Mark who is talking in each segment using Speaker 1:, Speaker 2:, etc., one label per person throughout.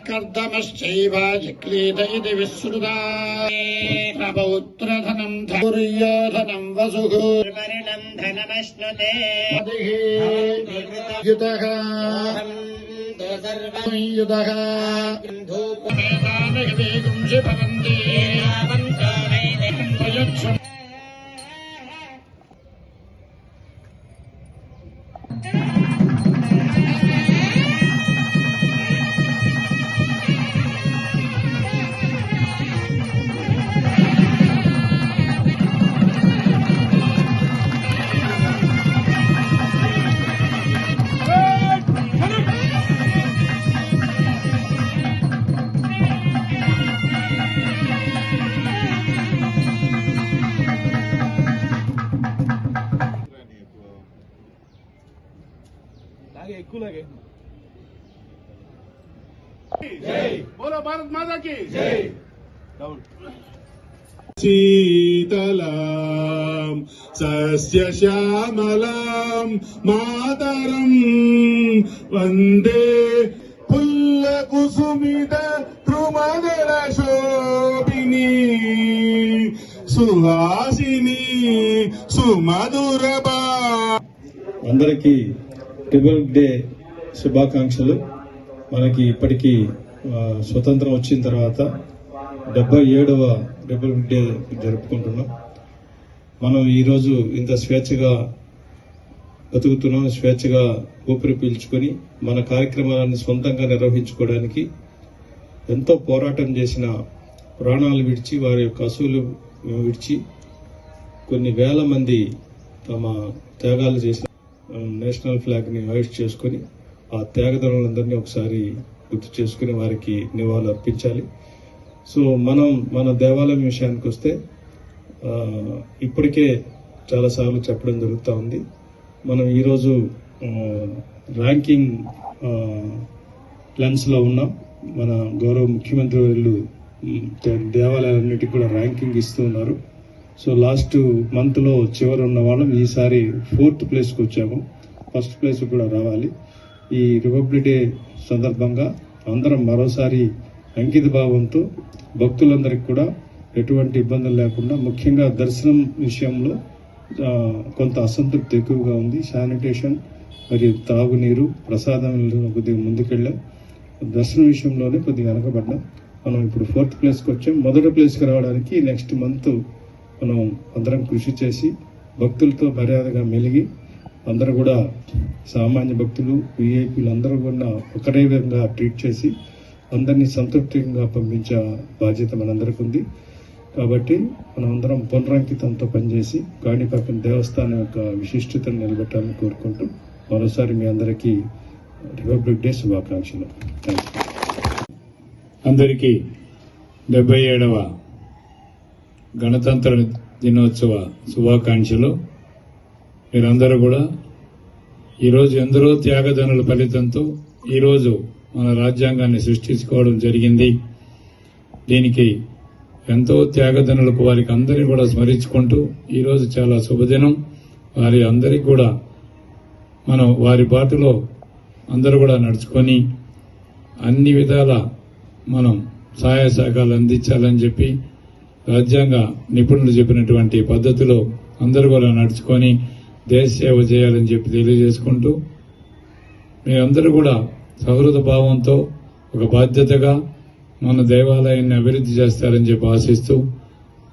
Speaker 1: कर्दमश्चैवाजिक्लीत इति विश्रुता पौत्रधनं धनुर्योधनं वसुः परिणं धनमश्नुते युतः युतः धूपमेतानगवेगं शिभवन्ति
Speaker 2: बोलो भारत माता की
Speaker 1: जय।
Speaker 2: शीतलां सस्य श्यामलां मातरं वन्दे फुल्लकुसुमित द्रुमदल शोभिनी सुहासिनी सुमधुरबा।
Speaker 3: అందరికీ రిపబ్లిక్ డే శుభాకాంక్షలు. మనకి ఇప్పటికీ స్వతంత్రం వచ్చిన తర్వాత 77వ రిపబ్లిక్ డే జరుపుకుంటున్నాం. మనం ఈరోజు ఇంత స్వేచ్ఛగా బతుకుతున్నాం. స్వేచ్ఛగా ఊపిరి పీల్చుకొని మన కార్యక్రమాలను సొంతంగా నిర్వహించుకోవడానికి ఎంతో పోరాటం చేసిన, ప్రాణాలు విడిచి వారి యొక్క అసూలు విడిచి కొన్ని వేల మంది తమ త్యాగాలు చేసిన నేషనల్ ఫ్లాగ్ని హోయిస్ట్ చేసుకుని ఆ త్యాగదనులందరినీ ఒకసారి గుర్తు చేసుకుని వారికి నివాళులు అర్పించాలి. సో మన దేవాలయం విషయానికి వస్తే ఇప్పటికే చాలాసార్లు చెప్పడం జరుగుతూ ఉంది. మనం ఈరోజు ర్యాంకింగ్ లెన్స్లో ఉన్నాం. మన గౌరవ ముఖ్యమంత్రి వాళ్ళు దేవాలయాలన్నిటికీ కూడా ర్యాంకింగ్ ఇస్తూ ఉన్నారు. సో లాస్ట్ మంత్లో చివరి ఉన్న వాళ్ళం ఈసారి 4th ప్లేస్కి వచ్చాము. ఫస్ట్ ప్లేస్ కూడా రావాలి. ఈ రిపబ్లిక్ డే సందర్భంగా అందరం మరోసారి అంకిత భావంతో భక్తులందరికీ కూడా ఎటువంటి ఇబ్బందులు లేకుండా, ముఖ్యంగా దర్శనం విషయంలో కొంత అసంతృప్తి ఎక్కువగా ఉంది. శానిటేషన్ మరియు తాగునీరు, ప్రసాదం కొద్దిగా ముందుకెళ్ళాం. దర్శనం విషయంలోనే కొద్దిగా వెనకబడ్డాం. మనం ఇప్పుడు 4th ప్లేస్కి వచ్చాం. మొదటి ప్లేస్కి రావడానికి నెక్స్ట్ మంత్ మనం అందరం కృషి చేసి భక్తులతో మర్యాదగా మెలిగి అందరూ కూడా సామాన్య భక్తులు, విఐపీలు అందరూ కూడా ఒకటే విధంగా ట్రీట్ చేసి అందరినీ సంతృప్తిగా పంపించే బాధ్యత మనందరికీ ఉంది. కాబట్టి మనం అందరం పునరంకితంతో పనిచేసి కాణిపాకం దేవస్థానం యొక్క విశిష్టతను నిలబెట్టాలని కోరుకుంటూ మరోసారి మీ అందరికీ రిపబ్లిక్ డే శుభాకాంక్షలు.
Speaker 4: అందరికీ 77వ గణతంత్ర దినోత్సవ శుభాకాంక్షలు. మీరందరూ కూడా ఈరోజు ఎందరో త్యాగదనుల ఫలితంతో ఈరోజు మన రాజ్యాంగాన్ని సృష్టించుకోవడం జరిగింది. దీనికి ఎంతో త్యాగదనులకు వారికి అందరినీ కూడా స్మరించుకుంటూ ఈరోజు చాలా శుభదినం. వారి అందరికీ కూడా మనం వారి బాటలో అందరూ కూడా నడుచుకొని అన్ని విధాల మనం సహాయ సహకారాలు అందించాలని చెప్పి రాజ్యాంగ నిపుణులు చెప్పినటువంటి పద్ధతిలో అందరూ కూడా నడుచుకొని దేశ సేవ చేయాలని చెప్పి తెలియజేసుకుంటూ మీరందరూ కూడా సహృద భావంతో ఒక బాధ్యతగా మన దేవాలయాన్ని అభివృద్ధి చేస్తారని చెప్పి ఆశిస్తూ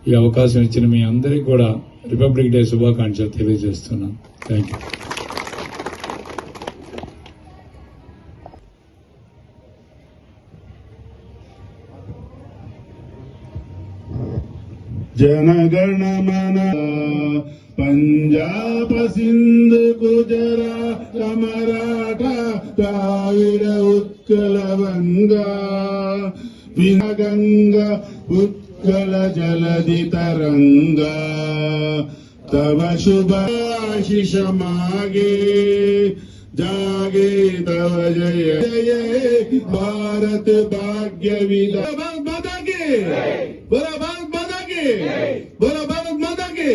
Speaker 4: ఈ అవకాశం ఇచ్చిన మీ అందరికీ కూడా రిపబ్లిక్ డే శుభాకాంక్షలు తెలియజేస్తున్నాను. Thank you.
Speaker 2: जनगण मन पंजाब सिंध गुजरात मराठा द्राविड उत्कल बंगा गंगा उत्कल जलधि तरंगा तव शुभ आशीष मागे जागे तव जय जय भारत भाग्य विधाता की बोलो भारत माता की, बोलो भारत माता की।